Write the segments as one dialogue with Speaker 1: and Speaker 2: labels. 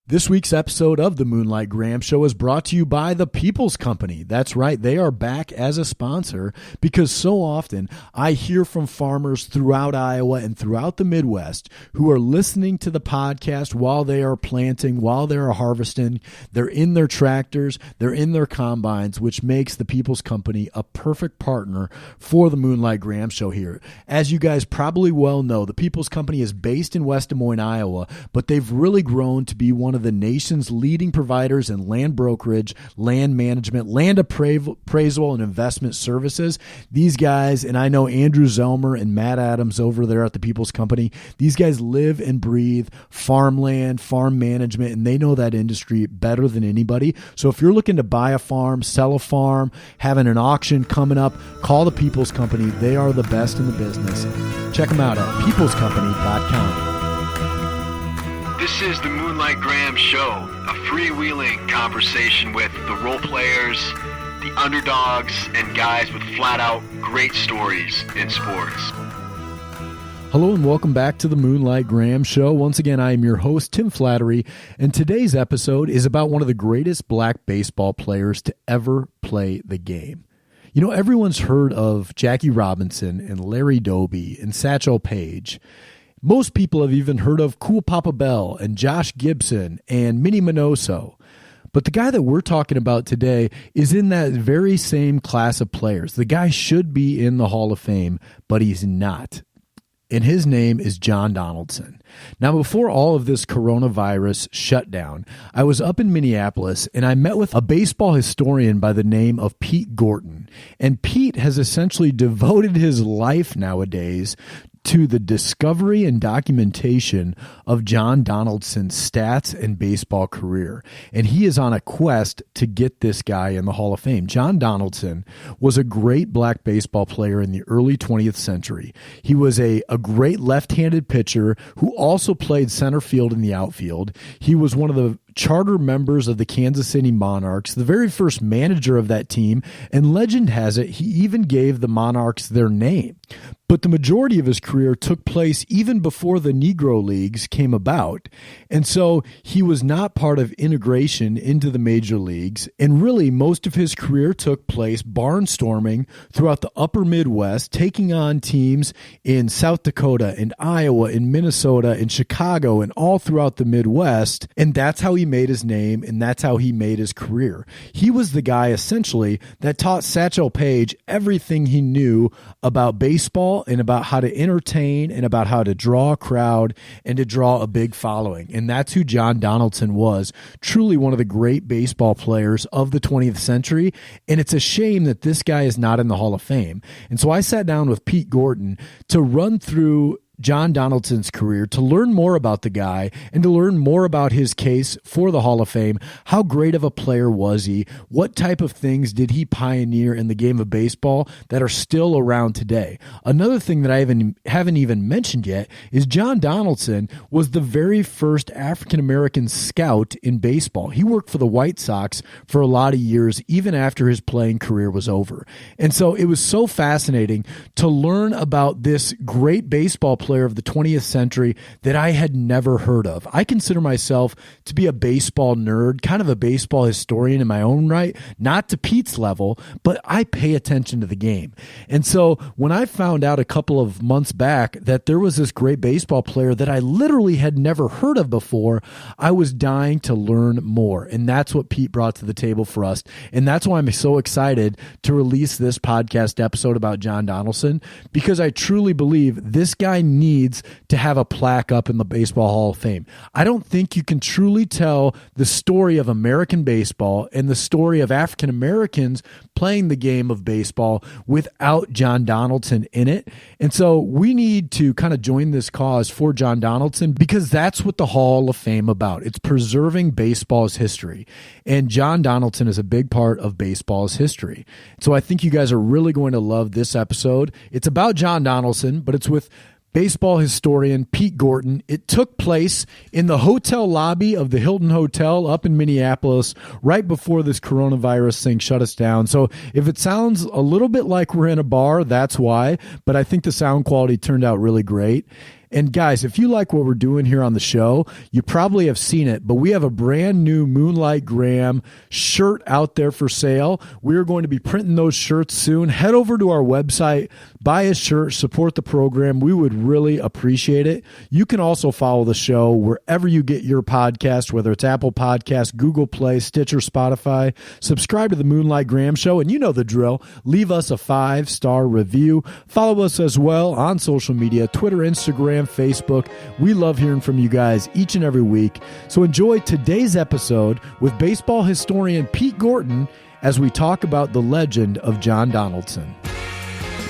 Speaker 1: This week's episode of the Moonlight Graham Show is brought to you by the People's Company. That's right, they are back as a sponsor because so often I hear from farmers throughout Iowa and throughout the Midwest who are listening to the podcast while they are planting, while they are harvesting. They're in their tractors, they're in their combines, which makes the People's Company a perfect partner for the Moonlight Graham Show here. As you guys probably well know, the People's Company is based in West Des Moines, Iowa, but they've really grown to be one of the nation's leading providers in land brokerage, land management, land appraisal, and investment services. These guys, and I know Andrew Zelmer and Matt Adams over there at the People's Company, these guys live and breathe farmland, farm management, and they know that industry better than anybody. So if you're looking to buy a farm, sell a farm, having an auction coming up, call the People's Company. They are the best in the business. Check them out at peoplescompany.com.
Speaker 2: This is the Moonlight Graham Show, a freewheeling conversation with the role players, the underdogs, and guys with flat-out great stories in sports.
Speaker 1: Hello and welcome back to the Moonlight Graham Show. Once again, I am your host, Tim Flattery, and today's episode is about one of the greatest black baseball players to ever play the game. You know, everyone's heard of Jackie Robinson and Larry Doby and Satchel Paige. Most people have even heard of Cool Papa Bell and Josh Gibson and Minnie Minoso. But the guy that we're talking about today is in that very same class of players. The guy should be in the Hall of Fame, but he's not. And his name is John Donaldson. Now, before all of this coronavirus shutdown, I was up in Minneapolis and I met with a baseball historian by the name of Pete Gorton. And Pete has essentially devoted his life nowadays to the discovery and documentation of John Donaldson's stats and baseball career. And he is on a quest to get this guy in the Hall of Fame. John Donaldson was a great black baseball player in the early 20th century. He was a great left-handed pitcher who also played center field in the outfield. He was one of the charter members of the Kansas City Monarchs, the very first manager of that team, and legend has it he even gave the Monarchs their name. But the majority of his career took place even before the Negro Leagues came about. And so he was not part of integration into the major leagues. And really, most of his career took place barnstorming throughout the upper Midwest, taking on teams in South Dakota and Iowa and Minnesota and Chicago and all throughout the Midwest. And that's how he made his name, and that's how he made his career. He was the guy, essentially, that taught Satchel Paige everything he knew about baseball and about how to entertain and about how to draw a crowd and to draw a big following. And that's who John Donaldson was, truly one of the great baseball players of the 20th century. And it's a shame that this guy is not in the Hall of Fame. And so I sat down with Pete Gorton to run through John Donaldson's career, to learn more about the guy and to learn more about his case for the Hall of Fame. How great of a player was he? What type of things did he pioneer in the game of baseball that are still around today? Another thing that I haven't even mentioned yet is John Donaldson was the very first African-American scout in baseball. He worked for the White Sox for a lot of years, even after his playing career was over. And so it was so fascinating to learn about this great baseball player of the 20th century that I had never heard of. I consider myself to be a baseball nerd, kind of a baseball historian in my own right, not to Pete's level, but I pay attention to the game. And so when I found out a couple of months back that there was this great baseball player that I literally had never heard of before, I was dying to learn more. And that's what Pete brought to the table for us. And that's why I'm so excited to release this podcast episode about John Donaldson, because I truly believe this guy needs to have a plaque up in the Baseball Hall of Fame. I don't think you can truly tell the story of American baseball and the story of African Americans playing the game of baseball without John Donaldson in it. And so we need to kind of join this cause for John Donaldson, because that's what the Hall of Fame about. It's preserving baseball's history. And John Donaldson is a big part of baseball's history. So I think you guys are really going to love this episode. It's about John Donaldson, but it's with baseball historian Pete Gorton. It took place in the hotel lobby of the Hilton Hotel up in Minneapolis right before this coronavirus thing shut us down. So if it sounds a little bit like we're in a bar, that's why. But I think the sound quality turned out really great. And guys, if you like what we're doing here on the show, you probably have seen it, but we have a brand new Moonlight Graham shirt out there for sale. We're going to be printing those shirts soon. Head over to our website, buy a shirt, support the program. We would really appreciate it. You can also follow the show wherever you get your podcast, whether it's Apple Podcasts, Google Play, Stitcher, Spotify. Subscribe to the Moonlight Graham Show, and you know the drill. Leave us a 5-star review. Follow us as well on social media, Twitter, Instagram, Facebook. We love hearing from you guys each and every week. So enjoy today's episode with baseball historian Pete Gorton as we talk about the legend of John Donaldson.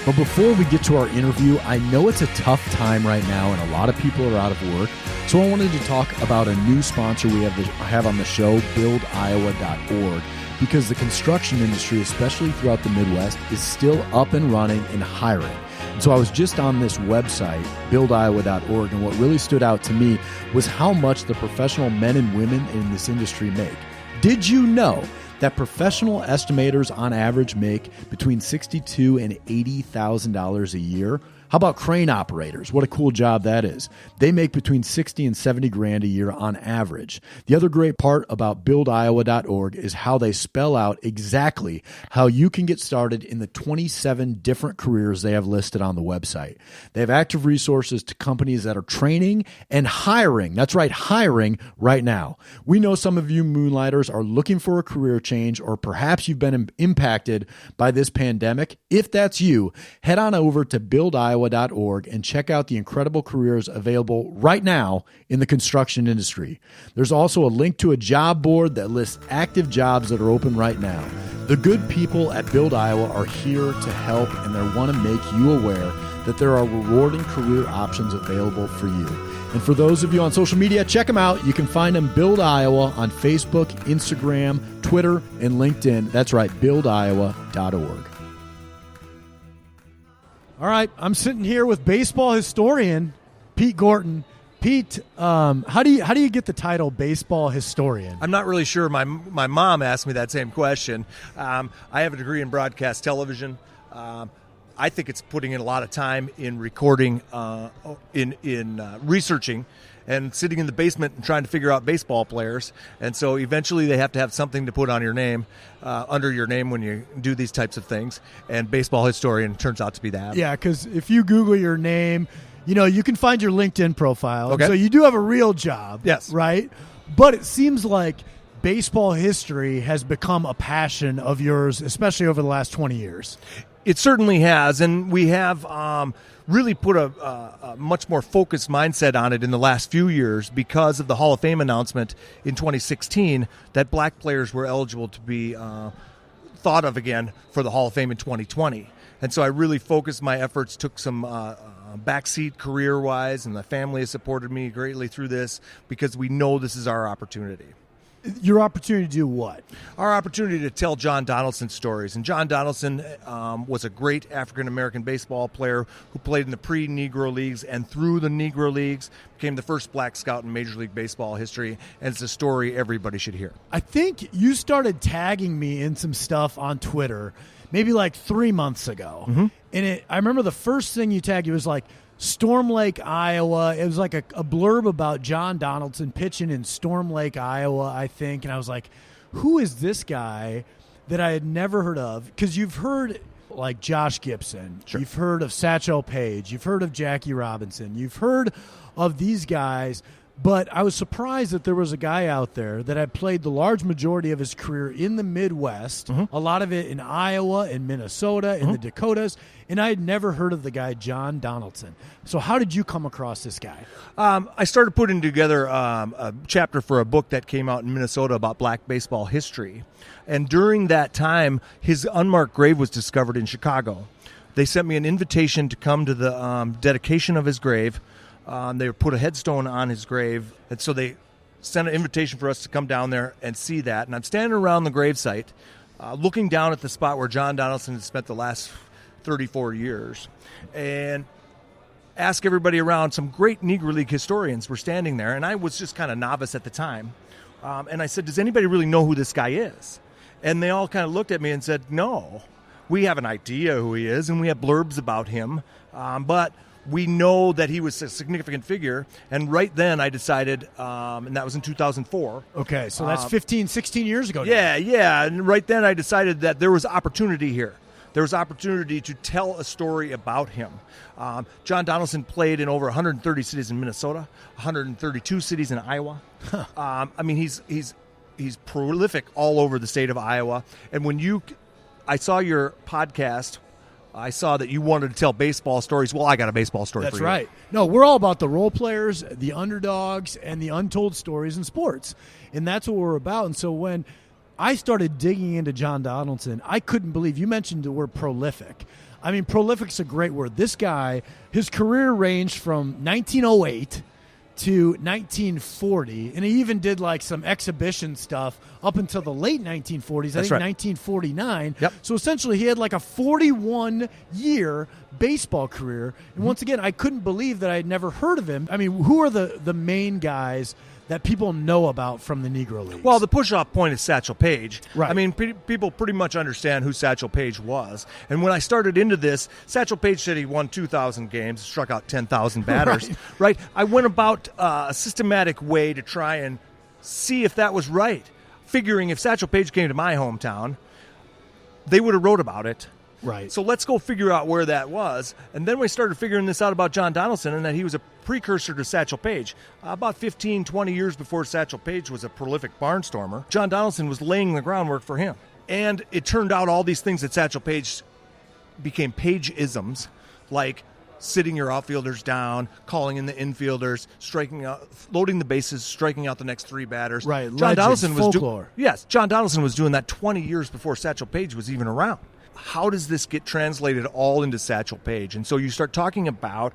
Speaker 1: But before we get to our interview, I know it's a tough time right now and a lot of people are out of work. So I wanted to talk about a new sponsor we have on the show, buildiowa.org, because the construction industry, especially throughout the Midwest, is still up and running and hiring. So I was just on this website, buildiowa.org, and what really stood out to me was how much the professional men and women in this industry make. Did you know that professional estimators on average make between $62,000 and $80,000 a year? How about crane operators? What a cool job that is. They make between $60,000 and $70,000 a year on average. The other great part about buildiowa.org is how they spell out exactly how you can get started in the 27 different careers they have listed on the website. They have active resources to companies that are training and hiring. That's right, hiring right now. We know some of you Moonlighters are looking for a career change, or perhaps you've been impacted by this pandemic. If that's you, head on over to buildiowa.org and check out the incredible careers available right now in the construction industry. There's also a link to a job board that lists active jobs that are open right now. The good people at Build Iowa are here to help, and they want to make you aware that there are rewarding career options available for you. And for those of you on social media, check them out. You can find them Build Iowa on Facebook, Instagram, Twitter, and LinkedIn. That's right, buildiowa.org. All right, I'm sitting here with baseball historian Pete Gorton. Pete, how do you get the title baseball historian?
Speaker 3: I'm not really sure. My mom asked me that same question. I have a degree in broadcast television. I think it's putting in a lot of time in recording, in researching, and sitting in the basement and trying to figure out baseball players. And so eventually they have to have something to put on your name, under your name when you do these types of things. And baseball historian turns out to be that.
Speaker 1: Yeah, because if you Google your name, you can find your LinkedIn profile.
Speaker 3: Okay.
Speaker 1: So you do have a real job.
Speaker 3: Yes.
Speaker 1: Right? But it seems like baseball history has become a passion of yours, especially over the last 20 years.
Speaker 3: It certainly has, and we have really put a much more focused mindset on it in the last few years because of the Hall of Fame announcement in 2016 that black players were eligible to be thought of again for the Hall of Fame in 2020. And so I really focused my efforts, took some backseat career-wise, and the family has supported me greatly through this because we know this is our opportunity.
Speaker 1: Your opportunity to do what?
Speaker 3: Our opportunity to tell John Donaldson stories. And John Donaldson was a great African-American baseball player who played in the pre-Negro Leagues and through the Negro Leagues, became the first black scout in Major League Baseball history, and it's a story everybody should hear.
Speaker 1: I think you started tagging me in some stuff on Twitter maybe like 3 months ago. Mm-hmm. And I remember the first thing you tagged, it was like, Storm Lake, Iowa. It was like a blurb about John Donaldson pitching in Storm Lake, Iowa, I think. And I was like, who is this guy that I had never heard of? Because you've heard like Josh Gibson. Sure. You've heard of Satchel Paige. You've heard of Jackie Robinson. You've heard of these guys. But I was surprised that there was a guy out there that had played the large majority of his career in the Midwest, mm-hmm. a lot of it in Iowa and Minnesota and mm-hmm. the Dakotas, and I had never heard of the guy John Donaldson. So how did you come across this guy?
Speaker 3: I started putting together a chapter for a book that came out in Minnesota about black baseball history. And during that time, his unmarked grave was discovered in Chicago. They sent me an invitation to come to the dedication of his grave. They put a headstone on his grave, and so they sent an invitation for us to come down there and see that. And I'm standing around the gravesite, looking down at the spot where John Donaldson had spent the last 34 years, and ask everybody around. Some great Negro League historians were standing there, and I was just kind of novice at the time. And I said, does anybody really know who this guy is? And they all kind of looked at me and said, no. We have an idea who he is, and we have blurbs about him, but we know that he was a significant figure. And right then I decided, and that was in 2004.
Speaker 1: Okay, so that's 15, 16 years ago now.
Speaker 3: Yeah. And right then I decided that there was opportunity here. There was opportunity to tell a story about him. John Donaldson played in over 130 cities in Minnesota, 132 cities in Iowa. I mean, he's prolific all over the state of Iowa. And when I saw your podcast, I saw that you wanted to tell baseball stories. Well, I got a baseball story for you.
Speaker 1: That's right. No, we're all about the role players, the underdogs, and the untold stories in sports. And that's what we're about. And so when I started digging into John Donaldson, I couldn't believe you mentioned the word prolific. I mean, prolific's a great word. This guy, his career ranged from 1908 to 1940, and he even did like some exhibition stuff up until the late 1940s. I think 1949.
Speaker 3: Yep.
Speaker 1: So essentially, he had like a 41-year baseball career. And once again, I couldn't believe that I had never heard of him. I mean, who are the main guys that people know about from the Negro Leagues?
Speaker 3: Well, the push-off point is Satchel Paige.
Speaker 1: Right.
Speaker 3: I mean, people pretty much understand who Satchel Paige was. And when I started into this, Satchel Paige said he won 2,000 games, struck out 10,000 batters. Right. I went about a systematic way to try and see if that was right, figuring if Satchel Paige came to my hometown, they would have wrote about it.
Speaker 1: Right.
Speaker 3: So let's go figure out where that was. And then we started figuring this out about John Donaldson and that he was a precursor to Satchel Paige. About 15, 20 years before Satchel Paige was a prolific barnstormer, John Donaldson was laying the groundwork for him. And it turned out all these things that Satchel Paige became Paige-isms, like sitting your outfielders down, calling in the infielders, striking out, loading the bases, striking out the next three batters.
Speaker 1: Right.
Speaker 3: John Donaldson was
Speaker 1: folklore.
Speaker 3: John Donaldson was doing that 20 years before Satchel Paige was even around. How does this get translated all into Satchel Paige? And so you start talking about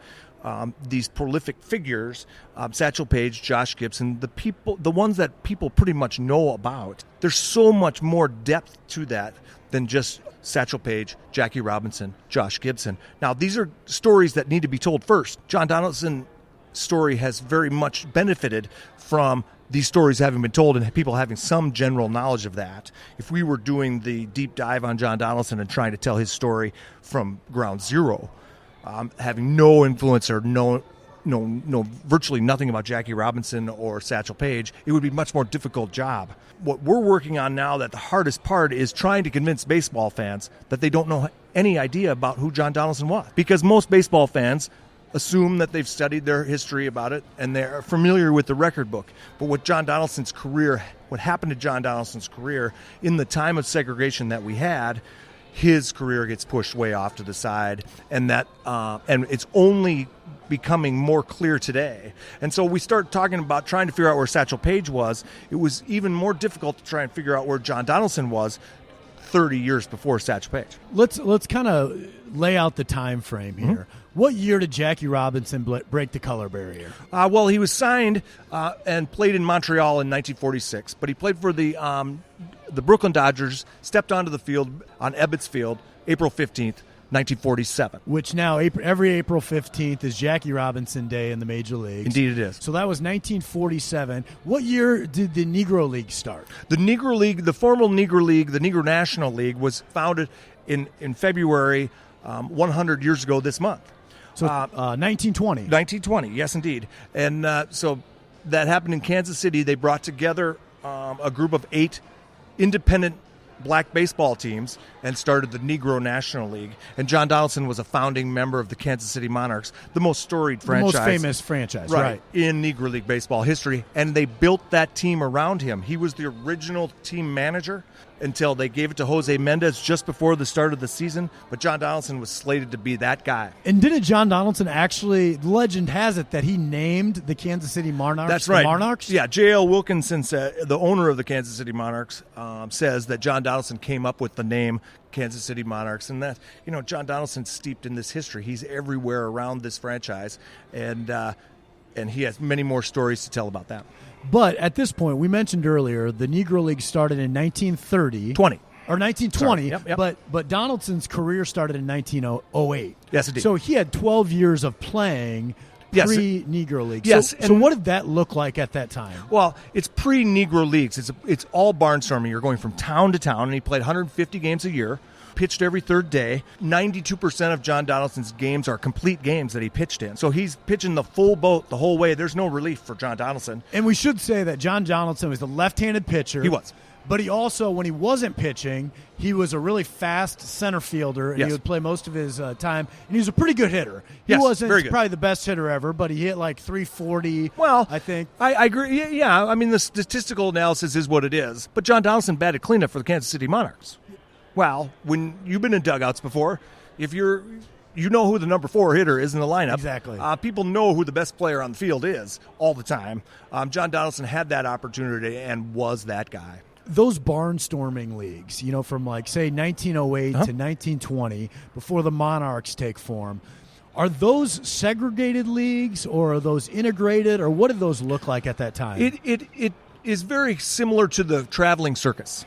Speaker 3: these prolific figures, Satchel Paige, Josh Gibson, the ones that people pretty much know about. There's so much more depth to that than just Satchel Paige, Jackie Robinson, Josh Gibson. Now, these are stories that need to be told first. John Donaldson's story has very much benefited from these stories having been told and people having some general knowledge of that. If we were doing the deep dive on John Donaldson and trying to tell his story from ground zero, having no influence or no virtually nothing about Jackie Robinson or Satchel Paige, it would be a much more difficult job. What we're working on now, that the hardest part is trying to convince baseball fans that they don't know any idea about who John Donaldson was. Because most baseball fans assume that they've studied their history about it and they're familiar with the record book. But what happened to John Donaldson's career in the time of segregation that we had, his career gets pushed way off to the side, and it's only becoming more clear today. And so we start talking about trying to figure out where Satchel Paige was. It was even more difficult to try and figure out where John Donaldson was 30 years before Satchel Paige.
Speaker 1: Let's kind of lay out the time frame here. Mm-hmm. What year did Jackie Robinson break the color barrier?
Speaker 3: Well, he was signed and played in Montreal in 1946, but he played for the Brooklyn Dodgers, stepped onto the field on Ebbets Field, April 15th, 1947.
Speaker 1: Which now, every April 15th is Jackie Robinson Day in the Major Leagues.
Speaker 3: Indeed it is.
Speaker 1: So that was 1947. What year did the Negro League start?
Speaker 3: The Negro League, the formal Negro League, the Negro National League, was founded in February 100 years ago this month.
Speaker 1: So 1920.
Speaker 3: 1920, yes, indeed. And so that happened in Kansas City. They brought together a group of 8 independent black baseball teams and started the Negro National League. And John Donaldson was a founding member of the Kansas City Monarchs, the most storied franchise.
Speaker 1: The most famous franchise, right.
Speaker 3: In Negro League baseball history. And they built that team around him. He was the original team manager until they gave it to Jose Mendez just before the start of the season. But John Donaldson was slated to be that guy.
Speaker 1: And didn't John Donaldson actually, legend has it, that he named the Kansas City Monarchs?
Speaker 3: That's right.
Speaker 1: The Monarchs?
Speaker 3: Yeah, J.L. Wilkinson, the owner of the Kansas City Monarchs, says that John Donaldson came up with the name Kansas City Monarchs. And that, John Donaldson's steeped in this history. He's everywhere around this franchise. And he has many more stories to tell about that.
Speaker 1: But at this point, we mentioned earlier, the Negro League started in 1930.
Speaker 3: 20.
Speaker 1: Or 1920,
Speaker 3: Yep.
Speaker 1: But Donaldson's career started in 1908.
Speaker 3: Yes, indeed.
Speaker 1: So he had 12 years of playing pre-Negro League.
Speaker 3: Yes.
Speaker 1: So what did that look like at that time?
Speaker 3: Well, it's pre-Negro Leagues. It's all barnstorming. You're going from town to town, and he played 150 games a year, pitched every third day. 92% of John Donaldson's games are complete games that he pitched in. So he's pitching the full boat the whole way. There's no relief for John Donaldson.
Speaker 1: And we should say that John Donaldson was the left-handed pitcher.
Speaker 3: He was.
Speaker 1: But he also, when he wasn't pitching, he was a really fast center fielder, and
Speaker 3: Yes.
Speaker 1: he would play most of his time. And he was a pretty good hitter. He
Speaker 3: Yes,
Speaker 1: wasn't
Speaker 3: very good.
Speaker 1: probably the best hitter ever, but he hit like 340,
Speaker 3: Well,
Speaker 1: I think.
Speaker 3: I agree. Yeah, I mean, the statistical analysis is what it is. But John Donaldson batted cleanup for the Kansas City Monarchs. Well, when you've been in dugouts before, if you know who the number 4 hitter is in the lineup.
Speaker 1: Exactly.
Speaker 3: People know who the best player on the field is all the time. John Donaldson had that opportunity and was that guy.
Speaker 1: Those barnstorming leagues, from like, say, 1908 to 1920, before the Monarchs take form, are those segregated leagues or are those integrated, or what did those look like at that time?
Speaker 3: It is very similar to the traveling circus,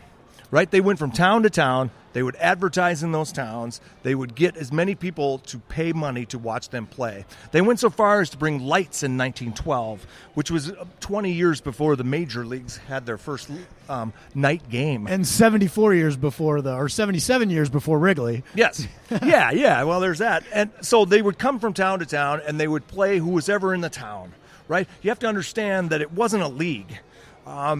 Speaker 3: right? They went from town to town. They would advertise in those towns. They would get as many people to pay money to watch them play. They went so far as to bring lights in 1912, which was 20 years before the major leagues had their first night game.
Speaker 1: And 77 years before Wrigley.
Speaker 3: Yes. Yeah. Well, there's that. And so they would come from town to town, and they would play who was ever in the town, right? You have to understand that it wasn't a league.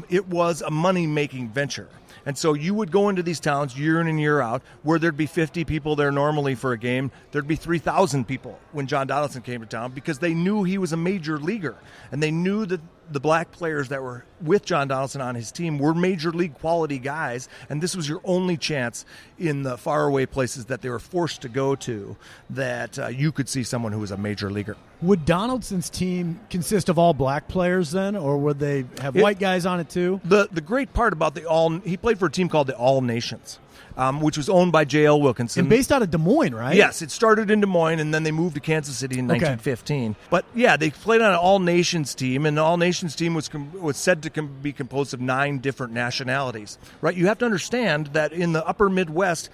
Speaker 3: It was a money-making venture. And so you would go into these towns year in and year out, where there'd be 50 people there normally for a game. There'd be 3,000 people when John Donaldson came to town, because they knew he was a major leaguer. And they knew that the black players that were with John Donaldson on his team were major league quality guys. And this was your only chance in the faraway places that they were forced to go to that you could see someone who was a major leaguer.
Speaker 1: Would Donaldson's team consist of all black players then, or would they have white guys on it too?
Speaker 3: The great part about he played for a team called the All Nations, which was owned by J.L. Wilkinson.
Speaker 1: And based out of Des Moines, right?
Speaker 3: Yes, it started in Des Moines, and then they moved to Kansas City in 1915. But yeah, they played on an All Nations team, and the All Nations team was said to be composed of 9 different nationalities. Right? You have to understand that in the upper Midwest,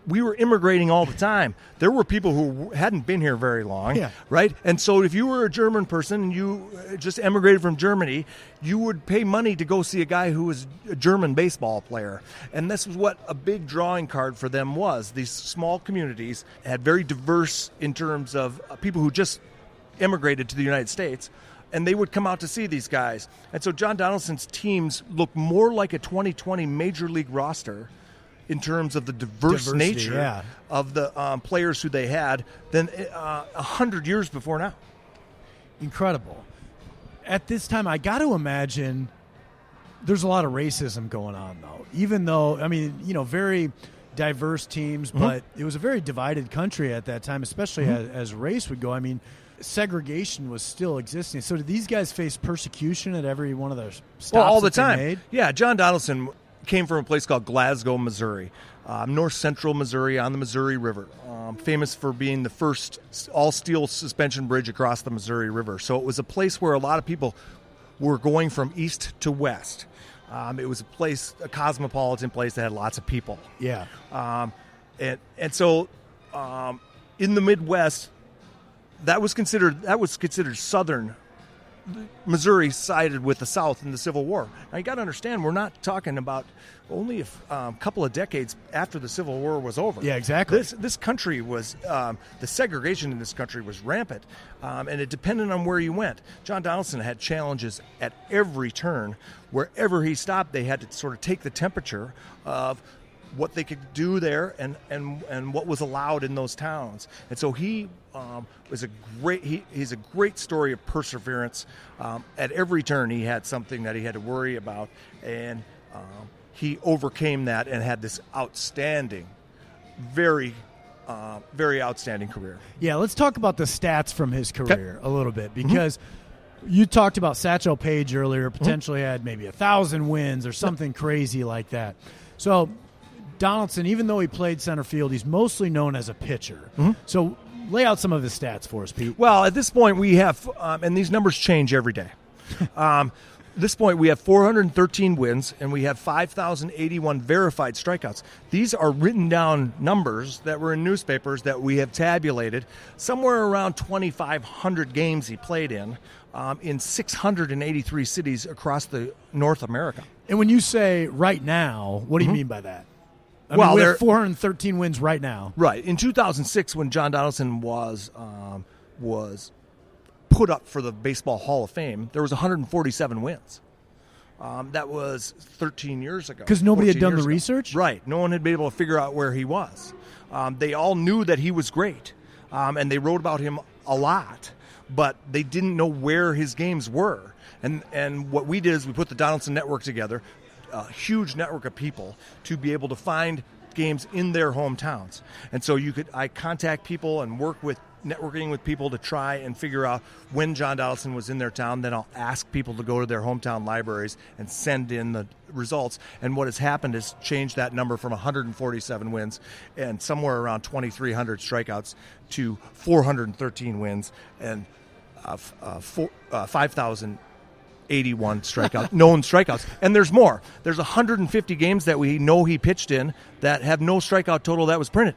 Speaker 3: we were immigrating all the time. There were people who hadn't been here very long, right? And so if you were a German person and you just emigrated from Germany, you would pay money to go see a guy who was a German baseball player. And this was what a big drawing card for them was. These small communities had very diverse in terms of people who just immigrated to the United States, and they would come out to see these guys. And so John Donaldson's teams look more like a 2020 Major League roster in terms of the diversity, nature of the players who they had than 100 years before now.
Speaker 1: Incredible. At this time, I got to imagine there's a lot of racism going on, though. Even though, very diverse teams, but it was a very divided country at that time, especially as race would go. Segregation was still existing. So did these guys face persecution at every one of their stops?
Speaker 3: Well, all the
Speaker 1: that
Speaker 3: time.
Speaker 1: They made?
Speaker 3: Yeah, John Donaldson came from a place called Glasgow, Missouri, north central Missouri on the Missouri River, famous for being the first all-steel suspension bridge across the Missouri River. So it was a place where a lot of people were going from east to west. It was a cosmopolitan place that had lots of people.
Speaker 1: Yeah.
Speaker 3: And so in the Midwest, that was considered southern. Missouri sided with the South in the Civil War. Now, you got to understand, we're not talking about only a couple of decades after the Civil War was over.
Speaker 1: Yeah, exactly.
Speaker 3: This country was, the segregation in this country was rampant, and it depended on where you went. John Donaldson had challenges at every turn. Wherever he stopped, they had to sort of take the temperature of what they could do there and what was allowed in those towns. And so he was he's a great story of perseverance. At every turn he had something that he had to worry about, and he overcame that and had this outstanding, very outstanding career.
Speaker 1: Yeah, let's talk about the stats from his career a little bit, because you talked about Satchel Paige earlier, potentially had maybe 1,000 wins or something crazy like that. So Donaldson, even though he played center field, he's mostly known as a pitcher. So lay out some of his stats for us, Pete.
Speaker 3: Well, at this point we have, and these numbers change every day. At this point we have 413 wins and we have 5,081 verified strikeouts. These are written down numbers that were in newspapers that we have tabulated. Somewhere around 2,500 games he played in 683 cities across the North America.
Speaker 1: And when you say right now, what do you mean by that? I mean, we have 413 wins right now.
Speaker 3: Right. In 2006, when John Donaldson was put up for the Baseball Hall of Fame, there was 147 wins. That was 13 years ago.
Speaker 1: Because nobody had done the research?
Speaker 3: Right. No one had been able to figure out where he was. They all knew that he was great, and they wrote about him a lot, but they didn't know where his games were. And what we did is we put the Donaldson Network together, a huge network of people, to be able to find games in their hometowns. And so I contact people and work with networking with people to try and figure out when John Donaldson was in their town. Then I'll ask people to go to their hometown libraries and send in the results. And what has happened is changed that number from 147 wins and somewhere around 2,300 strikeouts to 413 wins and 5,081 strikeouts, known strikeouts. And there's more. There's 150 games that we know he pitched in that have no strikeout total that was printed.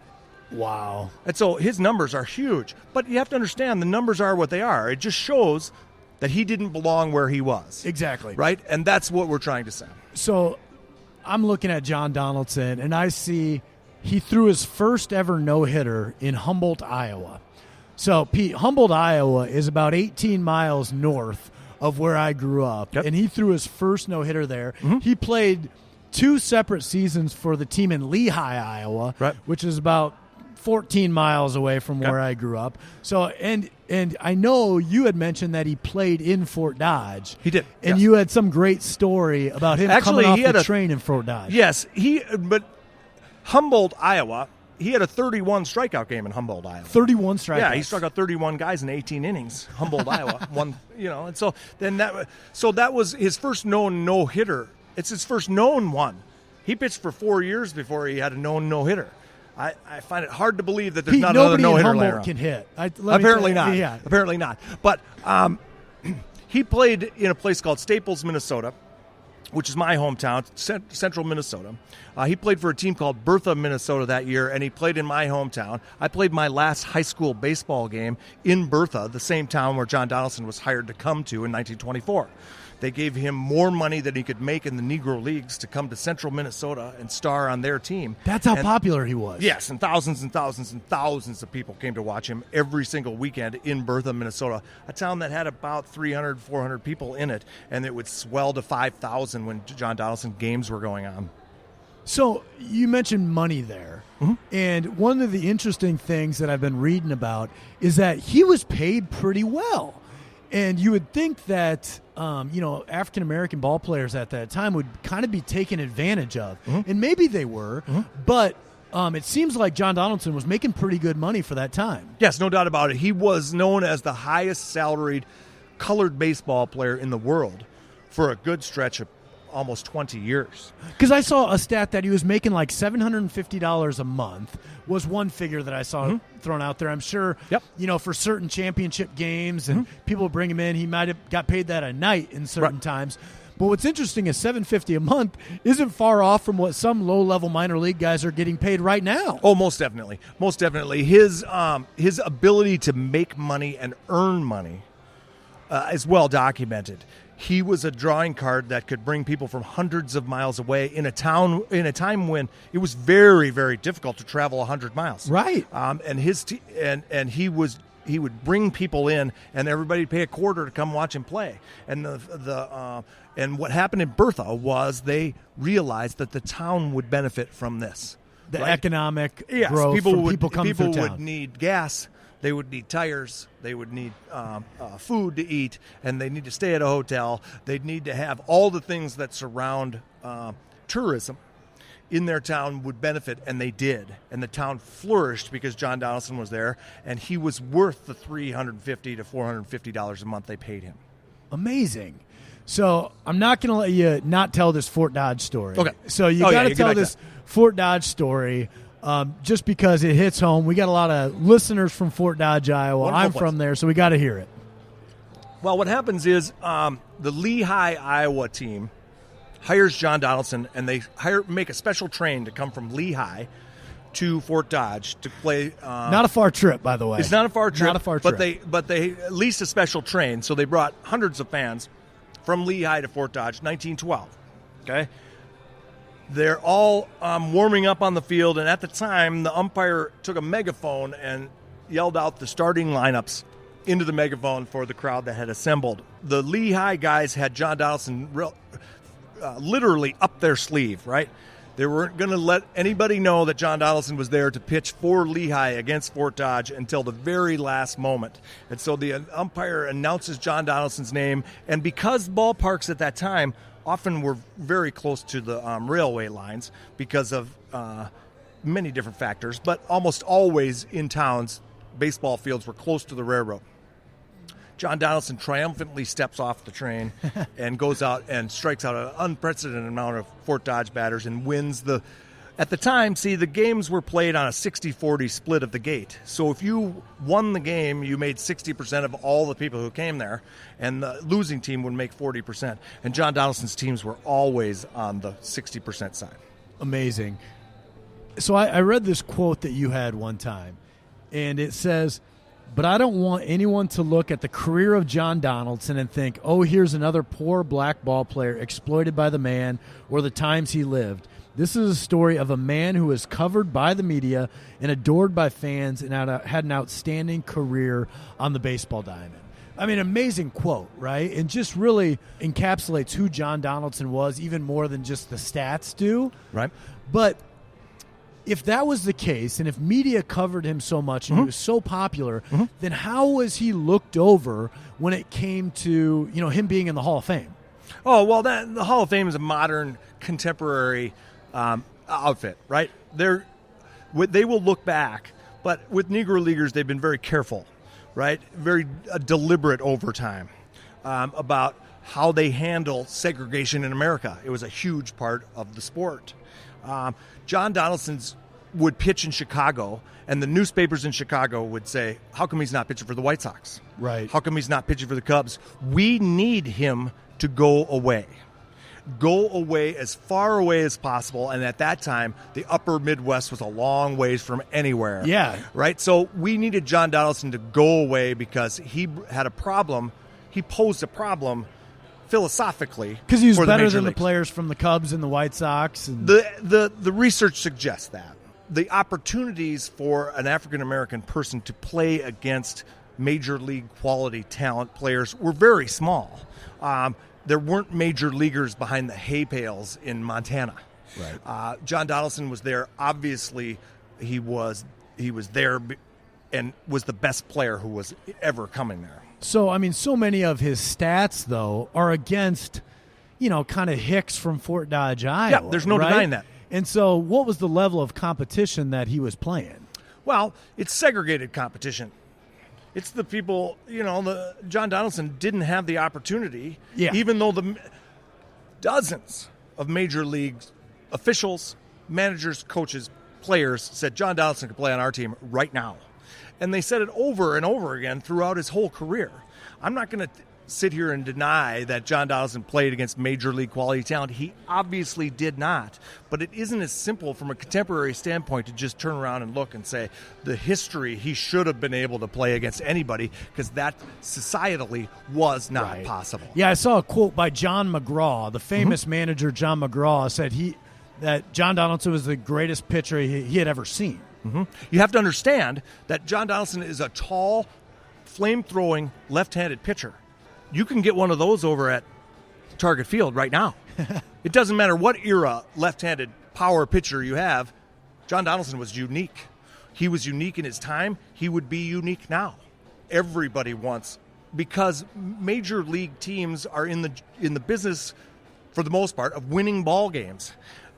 Speaker 1: Wow.
Speaker 3: And so his numbers are huge. But you have to understand the numbers are what they are. It just shows that he didn't belong where he was.
Speaker 1: Exactly.
Speaker 3: Right? And that's what we're trying to say.
Speaker 1: So I'm looking at John Donaldson, and I see he threw his first ever no-hitter in Humboldt, Iowa. So, Pete, Humboldt, Iowa is about 18 miles north of where I grew up, and he threw his first no-hitter there. Mm-hmm. He played 2 separate seasons for the team in Lehigh, Iowa, which is about 14 miles away from where I grew up. So, and I know you had mentioned that he played in Fort Dodge.
Speaker 3: He did.
Speaker 1: And you had some great story about him coming off the train in Fort Dodge.
Speaker 3: Yes, but Humboldt, Iowa, he had a 31 strikeout game in Humboldt, Iowa.
Speaker 1: 31 strikeouts.
Speaker 3: Yeah, he struck out 31 guys in 18 innings. Humboldt, Iowa, and so then that was his first known no-hitter. It's his first known one. He pitched for 4 years before he had a known no-hitter. I find it hard to believe that there's not another no-hitter laying around.
Speaker 1: Can hit.
Speaker 3: Apparently not. Yeah. Apparently not. But he played in a place called Staples, Minnesota, which is my hometown, central Minnesota. He played for a team called Bertha, Minnesota that year, and he played in my hometown. I played my last high school baseball game in Bertha, the same town where John Donaldson was hired to come to in 1924. They gave him more money than he could make in the Negro Leagues to come to central Minnesota and star on their team.
Speaker 1: That's how popular he was.
Speaker 3: Yes, and thousands and thousands and thousands of people came to watch him every single weekend in Bertha, Minnesota, a town that had about 300, 400 people in it, and it would swell to 5,000 when John Donaldson games were going on.
Speaker 1: So you mentioned money there, and one of the interesting things that I've been reading about is that he was paid pretty well. And you would think that, African-American ball players at that time would kind of be taken advantage of. Mm-hmm. And maybe they were, but it seems like John Donaldson was making pretty good money for that time.
Speaker 3: Yes, no doubt about it. He was known as the highest salaried colored baseball player in the world for a good stretch of almost 20 years.
Speaker 1: Because I saw a stat that he was making like $750 a month was one figure that I saw thrown out there. I'm sure, for certain championship games and people bring him in, he might have got paid that a night in certain times. But what's interesting is $750 a month isn't far off from what some low-level minor league guys are getting paid right now.
Speaker 3: Oh, most definitely. Most definitely. His ability to make money and earn money is well documented. He was a drawing card that could bring people from hundreds of miles away in a time when it was very, very difficult to travel 100 miles.
Speaker 1: Right.
Speaker 3: And he would bring people in, and everybody would pay a quarter to come watch him play. And and what happened in Bertha was they realized that the town would benefit from this.
Speaker 1: The economic growth. People
Speaker 3: would need gas. They would need tires. They would need food to eat, and they need to stay at a hotel. They'd need to have all the things that surround tourism in their town would benefit, and they did. And the town flourished because John Donaldson was there, and he was worth the $350 to $450 a month they paid him.
Speaker 1: Amazing. So I'm not going to let you not tell this Fort Dodge story.
Speaker 3: Okay.
Speaker 1: So you got to tell this Fort Dodge story. Just because it hits home. We got a lot of listeners from Fort Dodge, Iowa. I'm from there, so we got to hear it.
Speaker 3: Well, what happens is the Lehigh, Iowa team hires John Donaldson, and they make a special train to come from Lehigh to Fort Dodge to play.
Speaker 1: Not a far trip, by the way.
Speaker 3: It's not a far trip.
Speaker 1: Not a far trip.
Speaker 3: But they leased a special train, so they brought hundreds of fans from Lehigh to Fort Dodge, 1912. Okay. They're all warming up on the field, and at the time, the umpire took a megaphone and yelled out the starting lineups into the megaphone for the crowd that had assembled. The Lehigh guys had John Donaldson literally up their sleeve, right? They weren't going to let anybody know that John Donaldson was there to pitch for Lehigh against Fort Dodge until the very last moment. And so the umpire announces John Donaldson's name, and because ballparks at that time often were very close to the railway lines because of many different factors, but almost always in towns, baseball fields were close to the railroad. John Donaldson triumphantly steps off the train and goes out and strikes out an unprecedented amount of Fort Dodge batters and wins the... At the time, the games were played on a 60-40 split of the gate. So if you won the game, you made 60% of all the people who came there, and the losing team would make 40%. And John Donaldson's teams were always on the 60% side.
Speaker 1: Amazing. So I read this quote that you had one time, and it says, "But I don't want anyone to look at the career of John Donaldson and think, oh, here's another poor black ball player exploited by the man or the times he lived. This is a story of a man who was covered by the media and adored by fans and had an outstanding career on the baseball diamond." I mean, amazing quote, right? And just really encapsulates who John Donaldson was even more than just the stats do.
Speaker 3: Right.
Speaker 1: But if that was the case, and if media covered him so much and he was so popular, then how was he looked over when it came to, him being in the Hall of Fame?
Speaker 3: Oh, well, the Hall of Fame is a modern, contemporary outfit, right? They will look back, but with Negro Leaguers, they've been very careful, right? Very deliberate over time about how they handle segregation in America. It was a huge part of the sport. John Donaldson would pitch in Chicago, and the newspapers in Chicago would say, how come he's not pitching for the White Sox?
Speaker 1: Right.
Speaker 3: How come he's not pitching for the Cubs? We need him to go away. Go away as far away as possible, and at that time, the upper Midwest was a long ways from anywhere.
Speaker 1: Yeah.
Speaker 3: Right? So we needed John Donaldson to go away because he had a problem. He posed a problem philosophically,
Speaker 1: because he was better than
Speaker 3: leagues.
Speaker 1: the players from the Cubs and the White Sox. And
Speaker 3: the research suggests that the opportunities for an African American person to play against major league quality talent players were very small. There weren't major leaguers behind the hay pails in Montana.
Speaker 1: Right.
Speaker 3: John Donaldson was there. Obviously, he was there and was the best player who was ever coming there.
Speaker 1: So, I mean, so many of his stats, though, are against, kind of hicks from Fort Dodge, Iowa.
Speaker 3: Yeah, there's no denying that.
Speaker 1: And so what was the level of competition that he was playing?
Speaker 3: Well, it's segregated competition. It's the people, John Donaldson didn't have the opportunity, even though the dozens of major league officials, managers, coaches, players said John Donaldson could play on our team right now. And they said it over and over again throughout his whole career. I'm not going to sit here and deny that John Donaldson played against major league quality talent. He obviously did not. But it isn't as simple from a contemporary standpoint to just turn around and look and say the history, he should have been able to play against anybody, because that societally was not possible.
Speaker 1: Yeah, I saw a quote by John McGraw, the famous manager John McGraw, said that John Donaldson was the greatest pitcher he had ever seen.
Speaker 3: You have to understand that John Donaldson is a tall, flame-throwing, left-handed pitcher. You can get one of those over at Target Field right now. It doesn't matter what era left-handed power pitcher you have. John Donaldson was unique. He was unique in his time. He would be unique now. Everybody wants, because major league teams are in the business, for the most part, of winning ball games.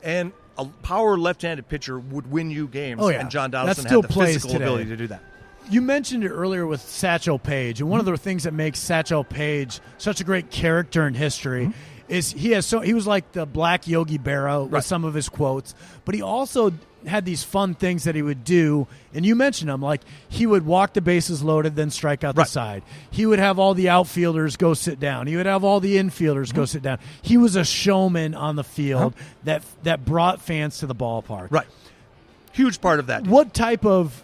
Speaker 3: And a power left-handed pitcher would win you games, and John Donaldson had the physical ability to do that.
Speaker 1: You mentioned it earlier with Satchel Paige, and one of the things that makes Satchel Paige such a great character in history is he was like the black Yogi Berra with some of his quotes, but he also had these fun things that he would do, and you mentioned them, like he would walk the bases loaded, then strike out the side. He would have all the outfielders go sit down. He would have all the infielders go sit down. He was a showman on the field that brought fans to the ballpark.
Speaker 3: Right. Huge part of that.
Speaker 1: What type of,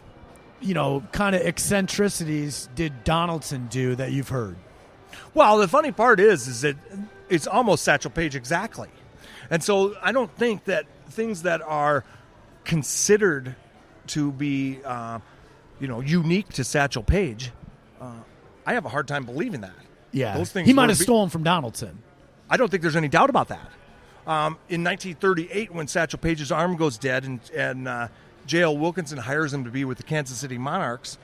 Speaker 1: kind of eccentricities did Donaldson do that you've heard?
Speaker 3: Well, the funny part is that it's almost Satchel Paige exactly. And so I don't think that things that are considered to be, unique to Satchel Paige, I have a hard time believing that.
Speaker 1: Yeah,
Speaker 3: Those things
Speaker 1: he might have stolen from Donaldson.
Speaker 3: I don't think there's any doubt about that. In 1938, when Satchel Paige's arm goes dead and J.L. Wilkinson hires him to be with the Kansas City Monarchs,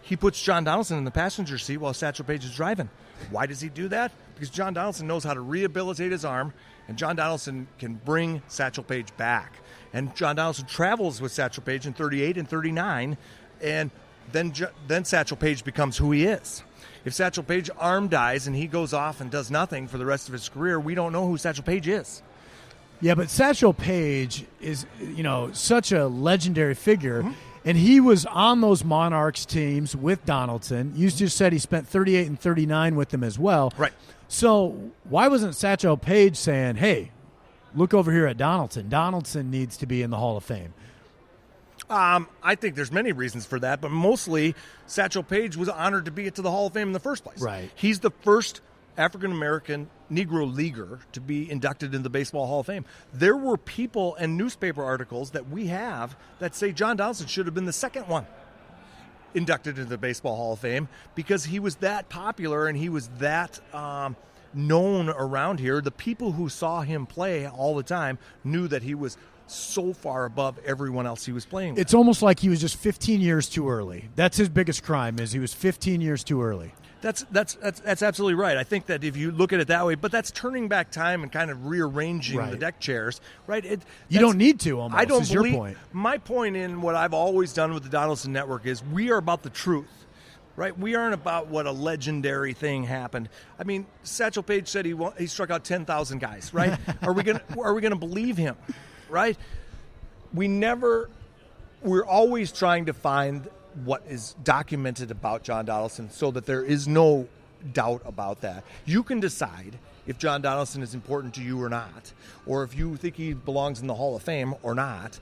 Speaker 3: he puts John Donaldson in the passenger seat while Satchel Paige is driving. Why does he do that? Because John Donaldson knows how to rehabilitate his arm, and John Donaldson can bring Satchel Paige back. And John Donaldson travels with Satchel Paige in 38 and 39, and then Satchel Paige becomes who he is. If Satchel Paige's arm dies and he goes off and does nothing for the rest of his career, we don't know who Satchel Paige is.
Speaker 1: Yeah, but Satchel Paige is, such a legendary figure, and he was on those Monarchs teams with Donaldson. You just said he spent 38 and 39 with them as well.
Speaker 3: Right.
Speaker 1: So why wasn't Satchel Paige saying, hey, look over here at Donaldson. Donaldson needs to be in the Hall of Fame.
Speaker 3: I think there's many reasons for that, but mostly Satchel Paige was honored to be to the Hall of Fame in the first place.
Speaker 1: Right.
Speaker 3: He's the first African-American Negro Leaguer to be inducted in the Baseball Hall of Fame. There were people and newspaper articles that we have that say John Donaldson should have been the second one inducted into the Baseball Hall of Fame because he was that popular and he was that known around here. The people who saw him play all the time knew that he was so far above everyone else he was playing with.
Speaker 1: It's almost like he was just 15 years too early. That's his biggest crime, is he was 15 years too early.
Speaker 3: That's absolutely right. I think that if you look at it that way, but that's turning back time and kind of rearranging the deck chairs, right?
Speaker 1: You don't need to, almost,
Speaker 3: I don't
Speaker 1: is
Speaker 3: believe,
Speaker 1: your point.
Speaker 3: My point in what I've always done with the Donaldson Network is we are about the truth, right? We aren't about what a legendary thing happened. I mean, Satchel Paige said he struck out 10,000 guys, right? Are we gonna believe him, right? We're always trying to find what is documented about John Donaldson so that there is no doubt about that. You can decide if John Donaldson is important to you or not, or if you think he belongs in the Hall of Fame or not.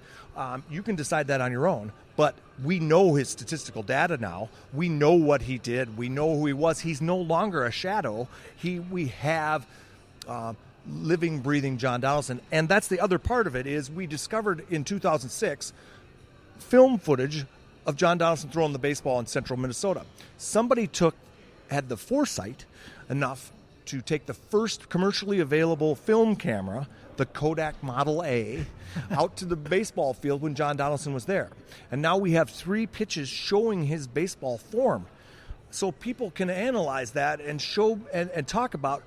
Speaker 3: You can decide that on your own, but we know his statistical data now. We know what he did. We know who he was. He's no longer a shadow. We have living, breathing John Donaldson, and that's the other part of it is we discovered in 2006 film footage of John Donaldson throwing the baseball in central Minnesota. Somebody had the foresight enough to take the first commercially available film camera, the Kodak Model A, out to the baseball field when John Donaldson was there. And now we have 3 pitches showing his baseball form. So people can analyze that and show and talk about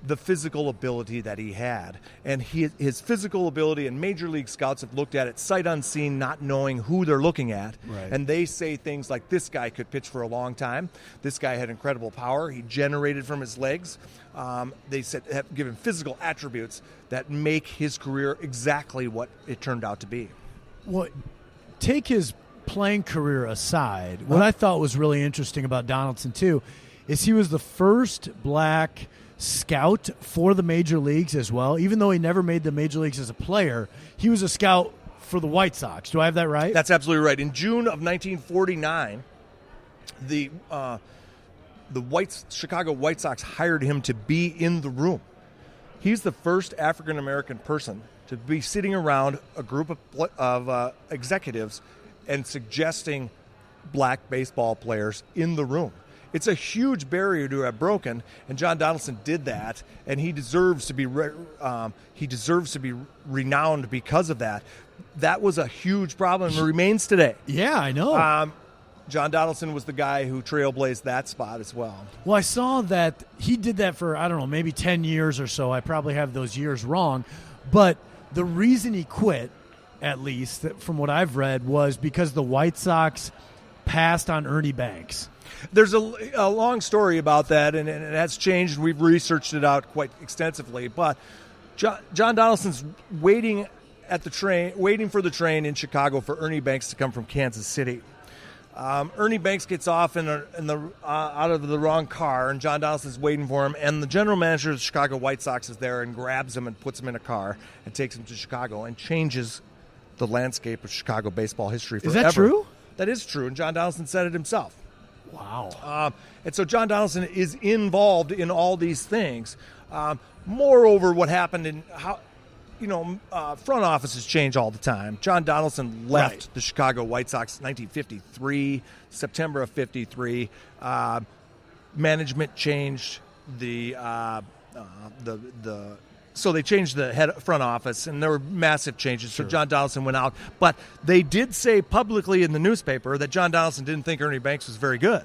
Speaker 3: the physical ability that he had. And his physical ability, and Major League scouts have looked at it sight unseen, not knowing who they're looking at.
Speaker 1: Right.
Speaker 3: And they say things like, this guy could pitch for a long time. This guy had incredible power. He generated from his legs. They said have given physical attributes that make his career exactly what it turned out to be.
Speaker 1: Well, take his playing career aside, what I thought was really interesting about Donaldson, too, is he was the first black scout for the major leagues as well. Even though he never made the major leagues as a player, he was a scout for the White Sox. Do I have that right?
Speaker 3: That's absolutely right. In June of 1949, the Chicago White Sox hired him to be in the room. He's the first African-American person to be sitting around a group of executives and suggesting black baseball players in the room. It's a huge barrier to have broken, and John Donaldson did that, and he deserves to be renowned because of that. That was a huge problem and remains today.
Speaker 1: Yeah, I know.
Speaker 3: John Donaldson was the guy who trailblazed that spot as well.
Speaker 1: Well, I saw that he did that for, I don't know, maybe 10 years or so. I probably have those years wrong. But the reason he quit, at least from what I've read, was because the White Sox passed on Ernie Banks.
Speaker 3: There's a long story about that, and it has changed. We've researched it out quite extensively. But John Donaldson's waiting for the train in Chicago for Ernie Banks to come from Kansas City. Ernie Banks gets off out of the wrong car, and John Donaldson's waiting for him. And the general manager of the Chicago White Sox is there and grabs him and puts him in a car and takes him to Chicago and changes the landscape of Chicago baseball history forever.
Speaker 1: Is that true?
Speaker 3: That is true, and John Donaldson said it himself.
Speaker 1: Wow.
Speaker 3: And so John Donaldson is involved in all these things. Moreover, what happened in how, front offices change all the time. John Donaldson left the Chicago White Sox in 1953, September of 53. Management changed so they changed the front office, and there were massive changes. Sure. So John Donaldson went out. But they did say publicly in the newspaper that John Donaldson didn't think Ernie Banks was very good.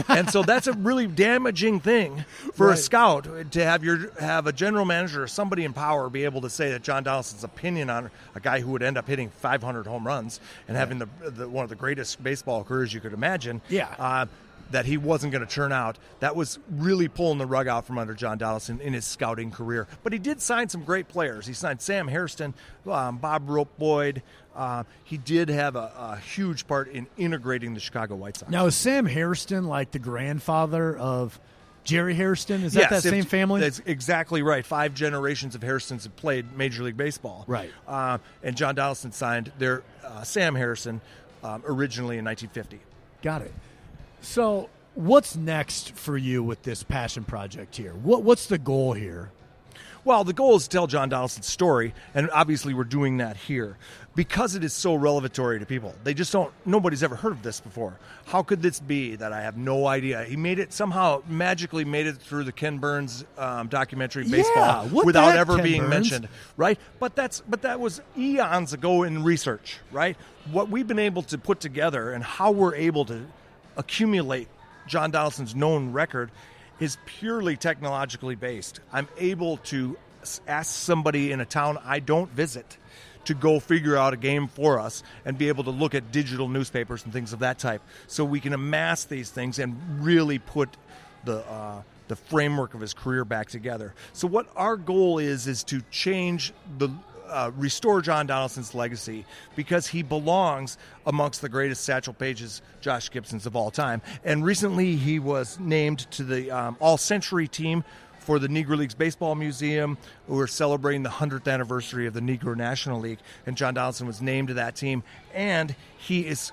Speaker 3: And so that's a really damaging thing for a scout to have a general manager or somebody in power be able to say that John Donaldson's opinion on a guy who would end up hitting 500 home runs and having the one of the greatest baseball careers you could imagine.
Speaker 1: Yeah.
Speaker 3: That he wasn't going to turn out. That was really pulling the rug out from under John Donaldson in his scouting career. But he did sign some great players. He signed Sam Hairston, Bob Rope Boyd. He did have a huge part in integrating the Chicago White Sox.
Speaker 1: Now, is Sam Hairston like the grandfather of Jerry Hairston? Is that same family?
Speaker 3: That's exactly right. 5 generations of Hairstons have played Major League Baseball.
Speaker 1: Right.
Speaker 3: And John Donaldson signed their Sam Hairston originally in 1950.
Speaker 1: Got it. So what's next for you with this passion project here? What's the goal here?
Speaker 3: Well, the goal is to tell John Donaldson's story, and obviously we're doing that here because it is so revelatory to people. They just nobody's ever heard of this before. How could this be that I have no idea? He magically made it through the Ken Burns documentary Baseball without ever being mentioned, right? But that was eons ago in research, right? What we've been able to put together and how we're able to accumulate John Donaldson's known record is purely technologically based. I'm able to ask somebody in a town I don't visit to go figure out a game for us and be able to look at digital newspapers and things of that type, so we can amass these things and really put the framework of his career back together. So what our goal is to change restore John Donaldson's legacy, because he belongs amongst the greatest Satchel Paiges, Josh Gibsons of all time. And recently he was named to the All-Century team for the Negro Leagues Baseball Museum, who are celebrating the 100th anniversary of the Negro National League. And John Donaldson was named to that team. And he is,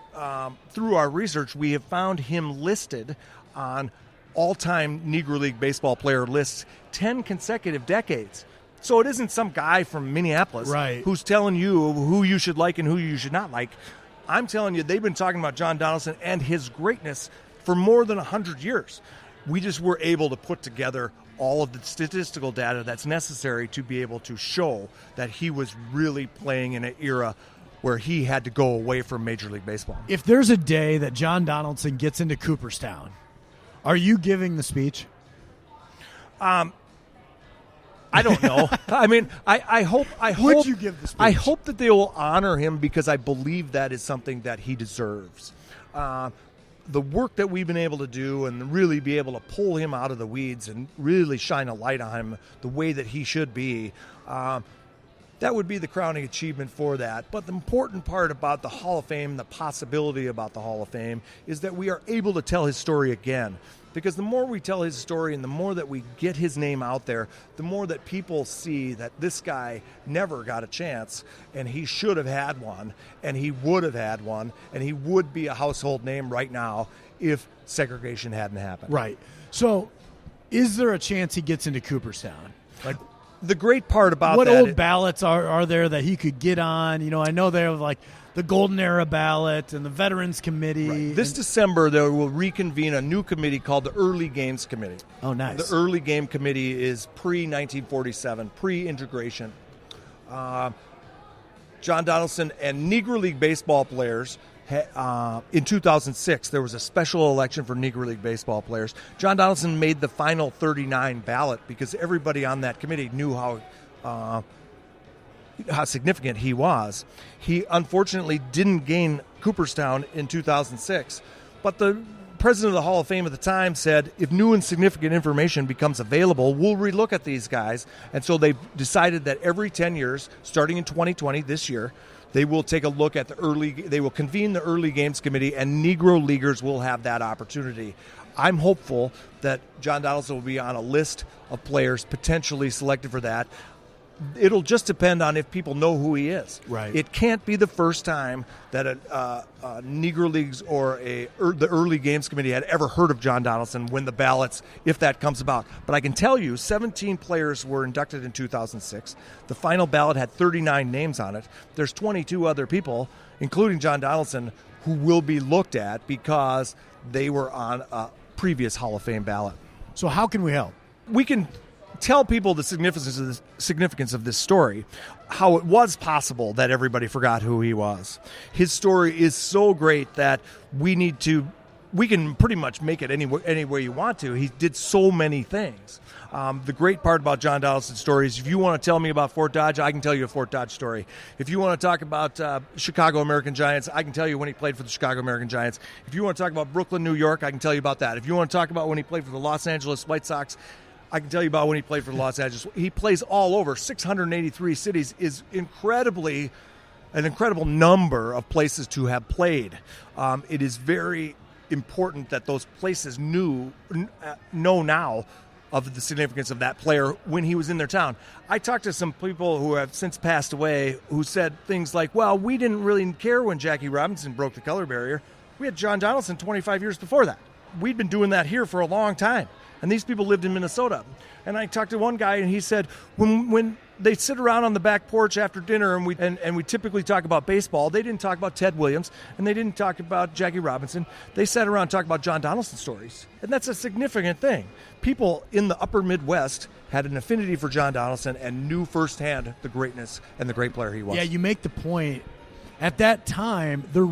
Speaker 3: through our research, we have found him listed on all-time Negro League baseball player lists 10 consecutive decades. So it isn't some guy from Minneapolis who's telling you who you should like and who you should not like. I'm telling you, they've been talking about John Donaldson and his greatness for more than 100 years. We just were able to put together all of the statistical data that's necessary to be able to show that he was really playing in an era where he had to go away from Major League Baseball.
Speaker 1: If there's a day that John Donaldson gets into Cooperstown, are you giving the speech?
Speaker 3: I don't know. I mean, I hope.
Speaker 1: Would you give the speech?
Speaker 3: I hope that they will honor him, because I believe that is something that he deserves. The work that we've been able to do and really be able to pull him out of the weeds and really shine a light on him the way that he should be, that would be the crowning achievement for that. But the important part about the Hall of Fame, the possibility about the Hall of Fame, is that we are able to tell his story again. Because the more we tell his story and the more that we get his name out there, the more that people see that this guy never got a chance, and he should have had one, and he would have had one, and he would be a household name right now if segregation hadn't happened.
Speaker 1: Right. So is there a chance he gets into Cooperstown? Like,
Speaker 3: the great part about
Speaker 1: what
Speaker 3: that,
Speaker 1: old ballots are there that he could get on? You know, I know they have like the Golden Era ballot and the Veterans Committee.
Speaker 3: Right. This December, they will reconvene a new committee called the Early Games Committee.
Speaker 1: Oh, nice.
Speaker 3: The Early Game Committee is pre-1947, pre-integration. John Donaldson and Negro League baseball players, in 2006, there was a special election for Negro League baseball players. John Donaldson made the final 39 ballot because everybody on that committee knew how significant he was. He unfortunately didn't gain Cooperstown in 2006, but the president of the Hall of Fame at the time said, if new and significant information becomes available, we'll relook at these guys. And so they've decided that every 10 years, starting in 2020, this year, they will take a look at they will convene the Early Games Committee, and Negro Leaguers will have that opportunity. I'm hopeful that John Donaldson will be on a list of players potentially selected for that. it'll just depend on if people know who he is.
Speaker 1: Right.
Speaker 3: It can't be the first time that a Negro Leagues or the early games committee had ever heard of John Donaldson when the ballots, if that comes about. But I can tell you, 17 players were inducted in 2006. The final ballot had 39 names on it. There's 22 other people, including John Donaldson, who will be looked at because they were on a previous Hall of Fame ballot.
Speaker 1: So how can we help?
Speaker 3: We can tell people the significance of this story, how it was possible that everybody forgot who he was. His story is so great that we can pretty much make it any way you want to. He did so many things. The great part about John Donaldson's story is if you want to tell me about Fort Dodge, I can tell you a Fort Dodge story. If you want to talk about Chicago American Giants, I can tell you when he played for the Chicago American Giants. If you want to talk about Brooklyn, New York, I can tell you about that. If you want to talk about when he played for the Los Angeles White Sox, I can tell you about when he played for the Los Angeles. He plays all over. 683 cities is an incredible number of places to have played. It is very important that those places know now of the significance of that player when he was in their town. I talked to some people who have since passed away who said things like, well, we didn't really care when Jackie Robinson broke the color barrier. We had John Donaldson 25 years before that. We'd been doing that here for a long time. And these people lived in Minnesota. And I talked to one guy, and he said when they sit around on the back porch after dinner and we typically talk about baseball, they didn't talk about Ted Williams, and they didn't talk about Jackie Robinson. They sat around and talked about John Donaldson stories. And that's a significant thing. People in the upper Midwest had an affinity for John Donaldson and knew firsthand the greatness and the great player he was.
Speaker 1: Yeah, you make the point. At that time, there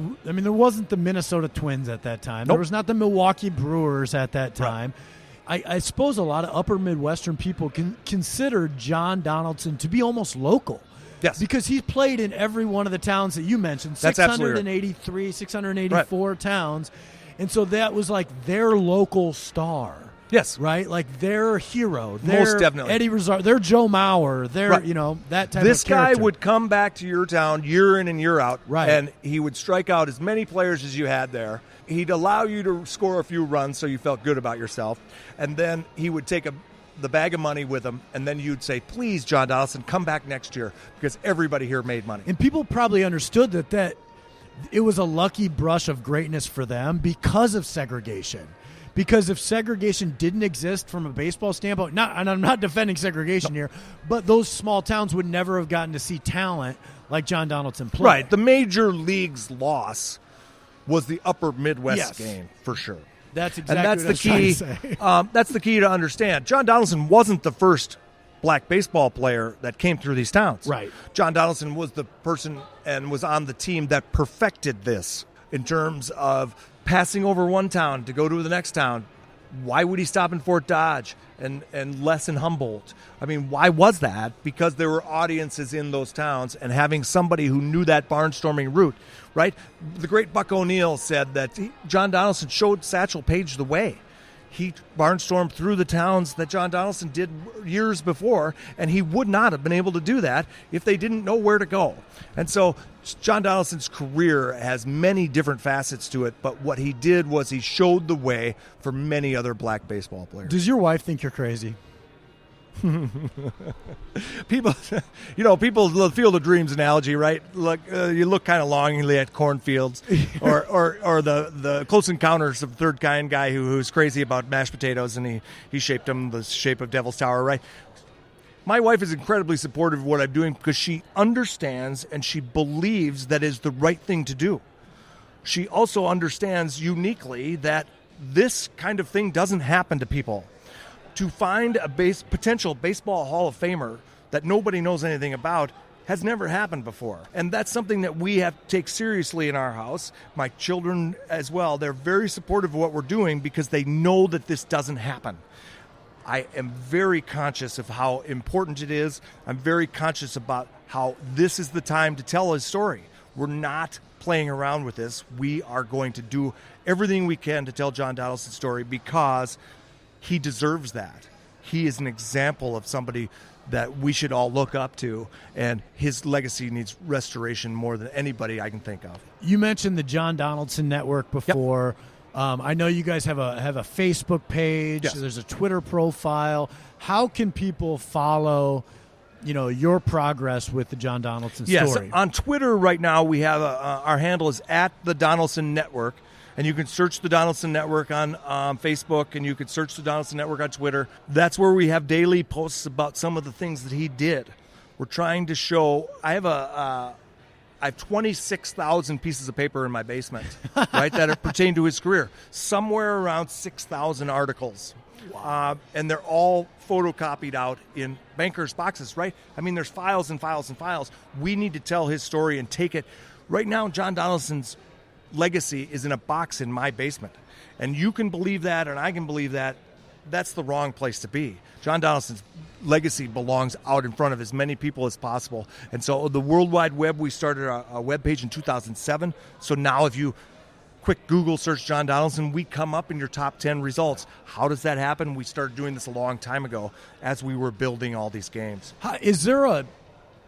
Speaker 1: wasn't the Minnesota Twins at that time.
Speaker 3: Nope.
Speaker 1: There was not the Milwaukee Brewers at that time.
Speaker 3: Right.
Speaker 1: I suppose a lot of upper Midwestern people can consider John Donaldson to be almost local.
Speaker 3: Yes.
Speaker 1: Because he's played in every one of the towns that you mentioned,
Speaker 3: That's
Speaker 1: 683, 684 towns. And so that was like their local star.
Speaker 3: Yes.
Speaker 1: Right? Like their hero.
Speaker 3: Most definitely.
Speaker 1: Eddie Rosario, their Joe Mauer, their,
Speaker 3: right.
Speaker 1: That type
Speaker 3: this
Speaker 1: of character.
Speaker 3: guy would come back to your town year in and year out,
Speaker 1: right.
Speaker 3: And he would strike out as many players as you had there. He'd allow you to score a few runs so you felt good about yourself, and then he would take the bag of money with him, and then you'd say, please, John Donaldson, come back next year because everybody here made money.
Speaker 1: And people probably understood that it was a lucky brush of greatness for them because of segregation. Because if segregation didn't exist from a baseball standpoint, and I'm not defending segregation here, but those small towns would never have gotten to see talent like John Donaldson play.
Speaker 3: Right. The major league's loss was the upper Midwest game, for sure.
Speaker 1: That's exactly
Speaker 3: and that's
Speaker 1: what
Speaker 3: the key. That's the key to understand. John Donaldson wasn't the first black baseball player that came through these towns.
Speaker 1: Right.
Speaker 3: John Donaldson was the person and was on the team that perfected this in terms of passing over one town to go to the next town. Why would he stop in Fort Dodge and less in Humboldt? I mean, why was that? Because there were audiences in those towns, and having somebody who knew that barnstorming route, right? The great Buck O'Neill said that John Donaldson showed Satchel Paige the way. He barnstormed through the towns that John Donaldson did years before, and he would not have been able to do that if they didn't know where to go. And so John Donaldson's career has many different facets to it, but what he did was he showed the way for many other black baseball players.
Speaker 1: Does your wife think you're crazy?
Speaker 3: People, the Field of Dreams analogy, right? Look, you look kind of longingly at cornfields, or the Close Encounters of the Third Kind guy who's crazy about mashed potatoes, and he shaped them the shape of Devil's Tower, right? My wife is incredibly supportive of what I'm doing because she understands and she believes that is the right thing to do. She also understands uniquely that this kind of thing doesn't happen to people. To find a potential baseball Hall of Famer that nobody knows anything about has never happened before. And that's something that we have to take seriously in our house. My children as well, they're very supportive of what we're doing because they know that this doesn't happen. I am very conscious of how important it is. I'm very conscious about how this is the time to tell his story. We're not playing around with this. We are going to do everything we can to tell John Donaldson's story because he deserves that. He is an example of somebody that we should all look up to, and his legacy needs restoration more than anybody I can think of.
Speaker 1: You mentioned the John Donaldson Network before. Yep. I know you guys have a Facebook page.
Speaker 3: Yes.
Speaker 1: There's a Twitter profile. How can people follow your progress with the John Donaldson story.
Speaker 3: Yes, on Twitter right now we have our handle is @the_Donaldson_Network. And you can search the Donaldson Network on Facebook, and you can search the Donaldson Network on Twitter. That's where we have daily posts about some of the things that he did. We're trying to show. I have 26,000 pieces of paper in my basement, right, that pertain to his career. Somewhere around 6,000 articles. Wow. And they're all photocopied out in bankers' boxes, right? I mean, there's files and files and files. We need to tell his story and take it. Right now, John Donaldson's legacy is in a box in my basement. And you can believe that, and I can believe that. That's the wrong place to be. John Donaldson's legacy belongs out in front of as many people as possible. And so the World Wide Web, we started a web page in 2007. So now if you quick Google search John Donaldson, we come up in your top 10 results. How does that happen? We started doing this a long time ago as we were building all these games.
Speaker 1: Is there an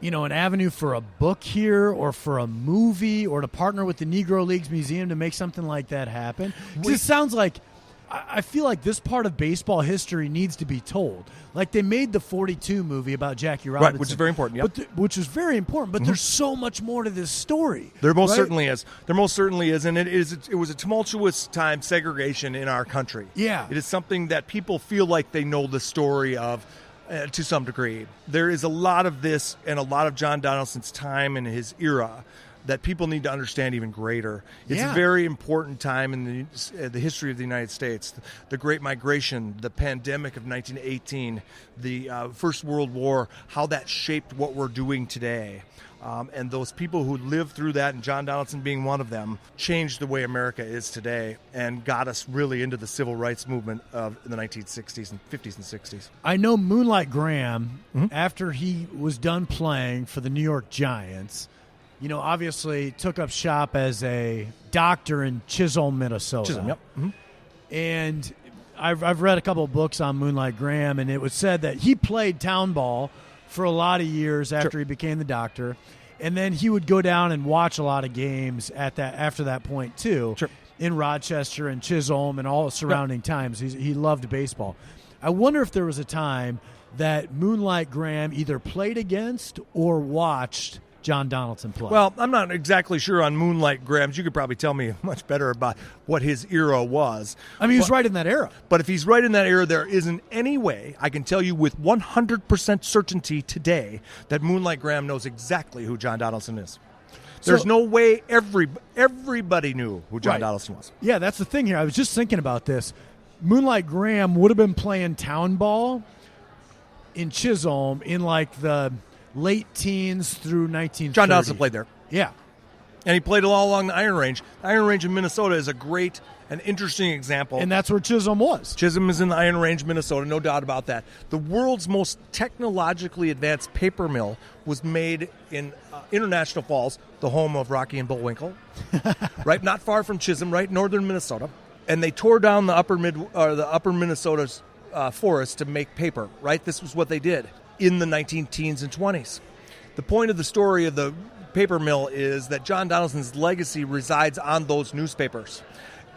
Speaker 1: avenue for a book here or for a movie or to partner with the Negro Leagues Museum to make something like that happen? It sounds like, I feel like this part of baseball history needs to be told. Like they made the 42 movie about Jackie Robinson.
Speaker 3: Right, which is very important, yep.
Speaker 1: Which is very important, but there's so much more to this story.
Speaker 3: There most certainly is. There most certainly is, and it was a tumultuous time, segregation in our country.
Speaker 1: Yeah.
Speaker 3: It is something that people feel like they know the story of to some degree. There is a lot of this and a lot of John Donaldson's time and his era that people need to understand even greater. It's a very important time in the history of the United States. The Great Migration, the pandemic of 1918, the First World War, how that shaped what we're doing today. And those people who lived through that, and John Donaldson being one of them, changed the way America is today and got us really into the civil rights movement of the 1960s and 50s and 60s.
Speaker 1: I know Moonlight Graham, after he was done playing for the New York Giants, obviously took up shop as a doctor in Chisholm, Minnesota.
Speaker 3: Chisholm, yep. Mm-hmm.
Speaker 1: And I've read a couple of books on Moonlight Graham, and it was said that he played town ball for a lot of years after he became the doctor, and then he would go down and watch a lot of games after that point too, in Rochester and Chisholm and all surrounding times. He loved baseball. I wonder if there was a time that Moonlight Graham either played against or watched John Donaldson play.
Speaker 3: Well, I'm not exactly sure on Moonlight Grahams. You could probably tell me much better about what his era was.
Speaker 1: I mean, he was right in that era.
Speaker 3: But if he's right in that era, there isn't any way I can tell you with 100% certainty today that Moonlight Graham knows exactly who John Donaldson is. There's no way everybody knew who John Donaldson was.
Speaker 1: Yeah, that's the thing here. I was just thinking about this. Moonlight Graham would have been playing town ball in Chisholm in like the late teens through 1930.
Speaker 3: John Donaldson played there.
Speaker 1: Yeah.
Speaker 3: And he played all along the Iron Range. The Iron Range in Minnesota is a great and interesting example.
Speaker 1: And that's where Chisholm was.
Speaker 3: Chisholm is in the Iron Range, Minnesota, no doubt about that. The world's most technologically advanced paper mill was made in International Falls, the home of Rocky and Bullwinkle, right? Not far from Chisholm, right? Northern Minnesota. And they tore down the upper Minnesota's forest to make paper, right? This was what they did in the 19-teens and 20s. The point of the story of the paper mill is that John Donaldson's legacy resides on those newspapers.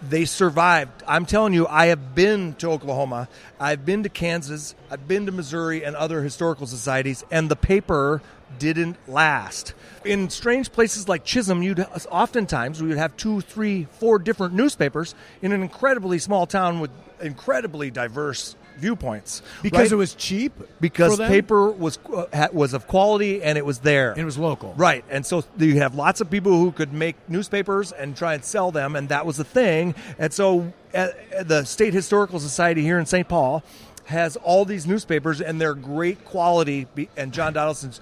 Speaker 3: They survived. I'm telling you, I have been to Oklahoma, I've been to Kansas, I've been to Missouri and other historical societies, and the paper didn't last. In strange places like Chisholm, we would have 2, 3, 4 different newspapers in an incredibly small town with incredibly diverse viewpoints.
Speaker 1: Because it was cheap?
Speaker 3: Because paper was of quality and it was there.
Speaker 1: And it was local.
Speaker 3: Right. And so you have lots of people who could make newspapers and try and sell them, and that was a thing. And so the State Historical Society here in St. Paul has all these newspapers, and they're great quality, and John Donaldson's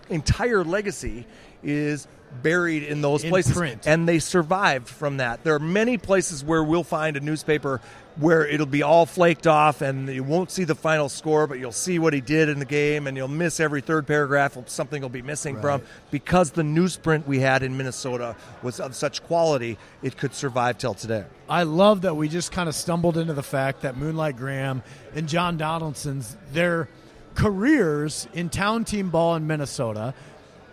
Speaker 3: entire legacy is buried in those places.
Speaker 1: Print.
Speaker 3: And they survived from that. There are many places where we'll find a newspaper where it'll be all flaked off and you won't see the final score, but you'll see what he did in the game, and you'll miss every third paragraph. Something will be missing from, because the newsprint we had in Minnesota was of such quality, it could survive till today.
Speaker 1: I love that we just kind of stumbled into the fact that Moonlight Graham and John Donaldson's, their careers in town team ball in Minnesota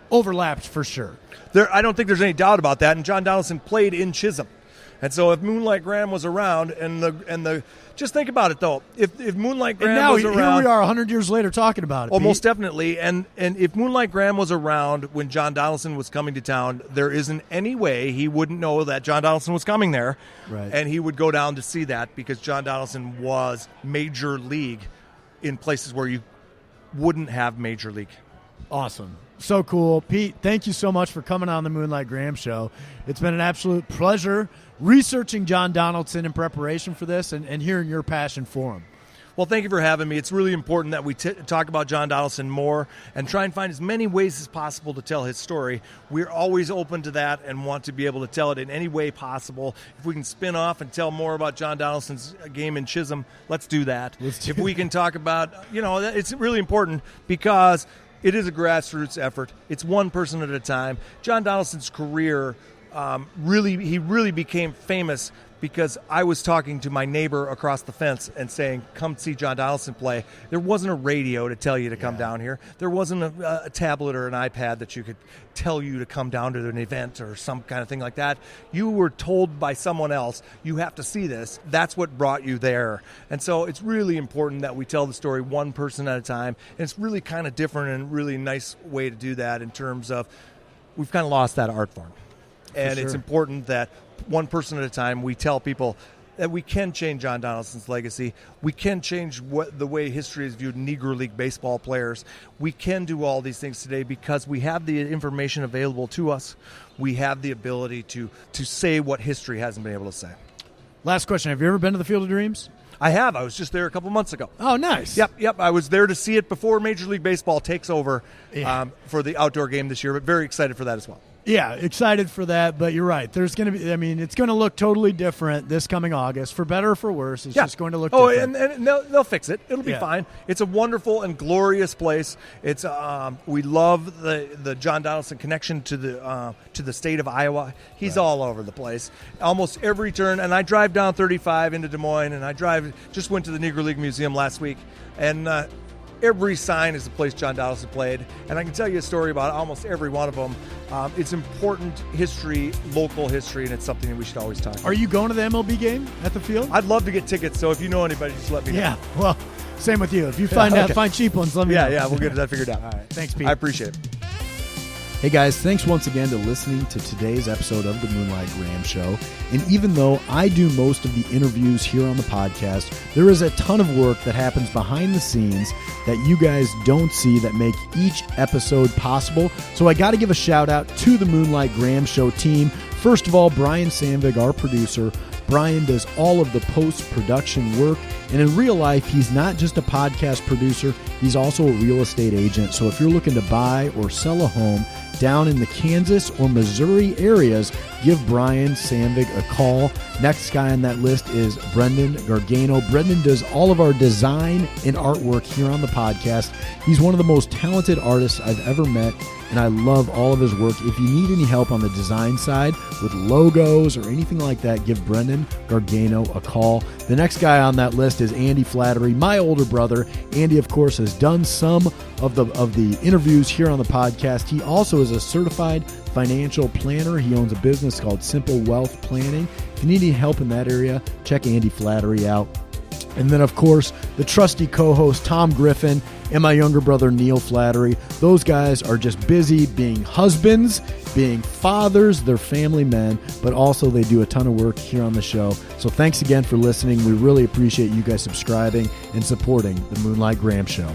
Speaker 1: overlapped for sure.
Speaker 3: I don't think there's any doubt about that, and John Donaldson played in Chisholm. And so if Moonlight Graham was around, and the just think about it though, if Moonlight Graham
Speaker 1: and now
Speaker 3: was around,
Speaker 1: here we are 100 years later talking about it.
Speaker 3: Oh,
Speaker 1: Pete.
Speaker 3: most definitely. And if Moonlight Graham was around when John Donaldson was coming to town, there isn't any way he wouldn't know that John Donaldson was coming there.
Speaker 1: Right.
Speaker 3: And he would go down to see that because John Donaldson was major league in places where you wouldn't have major league.
Speaker 1: Awesome. So cool. Pete, thank you so much for coming on the Moonlight Graham Show. It's been an absolute pleasure researching John Donaldson in preparation for this and hearing your passion for him.
Speaker 3: Well, thank you for having me. It's really important that we talk about John Donaldson more and try and find as many ways as possible to tell his story. We're always open to that and want to be able to tell it in any way possible. If we can spin off and tell more about John Donaldson's game in Chisholm, let's do that. If we can talk about, it's really important because it is a grassroots effort. It's one person at a time. John Donaldson's career really became famous because I was talking to my neighbor across the fence and saying, come see John Donaldson play. There wasn't a radio to tell you to come down here. There wasn't a tablet or an iPad that you could tell you to come down to an event or some kind of thing like that. You were told by someone else, you have to see this. That's what brought you there. And so it's really important that we tell the story one person at a time. And it's really kind of different and really nice way to do that in terms of we've kind of lost that art form. And it's important that one person at a time we tell people that we can change John Donaldson's legacy. We can change the way history has viewed Negro League baseball players. We can do all these things today because we have the information available to us. We have the ability to say what history hasn't been able to say.
Speaker 1: Last question. Have you ever been to the Field of Dreams?
Speaker 3: I have. I was just there a couple months ago.
Speaker 1: Oh, nice.
Speaker 3: Yep. I was there to see it before Major League Baseball takes over for the outdoor game this year, but very excited for that as well.
Speaker 1: Yeah, excited for that, but you're right. There's going to be, it's going to look totally different this coming August, for better or for worse. It's just going to look different.
Speaker 3: And they'll fix it. It'll be fine. It's a wonderful and glorious place. It's we love the John Donaldson connection to the state of Iowa. He's all over the place. Almost every turn, and I drive down 35 into Des Moines, and just went to the Negro League Museum last week, and every sign is the place John Donaldson played, and I can tell you a story about almost every one of them. It's important history, local history, and it's something that we should always talk about.
Speaker 1: Are you going to the MLB game at the field?
Speaker 3: I'd love to get tickets, so if you know anybody, just let me know.
Speaker 1: Yeah, well, same with you. If you find cheap ones, let me know.
Speaker 3: Yeah, we'll get that figured out.
Speaker 1: All right, thanks, Pete.
Speaker 3: I appreciate it.
Speaker 1: Hey guys, thanks once again to listening to today's episode of the Moonlight Graham Show. And even though I do most of the interviews here on the podcast, there is a ton of work that happens behind the scenes that you guys don't see that make each episode possible. So I got to give a shout out to the Moonlight Graham Show team. First of all, Brian Sandvig, our producer. Brian does all of the post-production work, and in real life, he's not just a podcast producer, he's also a real estate agent. So if you're looking to buy or sell a home down in the Kansas or Missouri areas, give Brian Sandvig a call. Next guy on that list is Brendan Gargano. Brendan does all of our design and artwork here on the podcast. He's one of the most talented artists I've ever met, and I love all of his work. If you need any help on the design side with logos or anything like that, give Brendan Gargano a call. The next guy on that list is Andy Flattery, my older brother. Andy, of course, has done some of the interviews here on the podcast. He also is a certified financial planner. He owns a business called Simple Wealth Planning. If you need any help in that area, check Andy Flattery out. And then, of course, the trusty co-host Tom Griffin and my younger brother Neil Flattery. Those guys are just busy being husbands, being fathers, they're family men, but also they do a ton of work here on the show. So thanks again for listening. We really appreciate you guys subscribing and supporting the Moonlight Graham Show.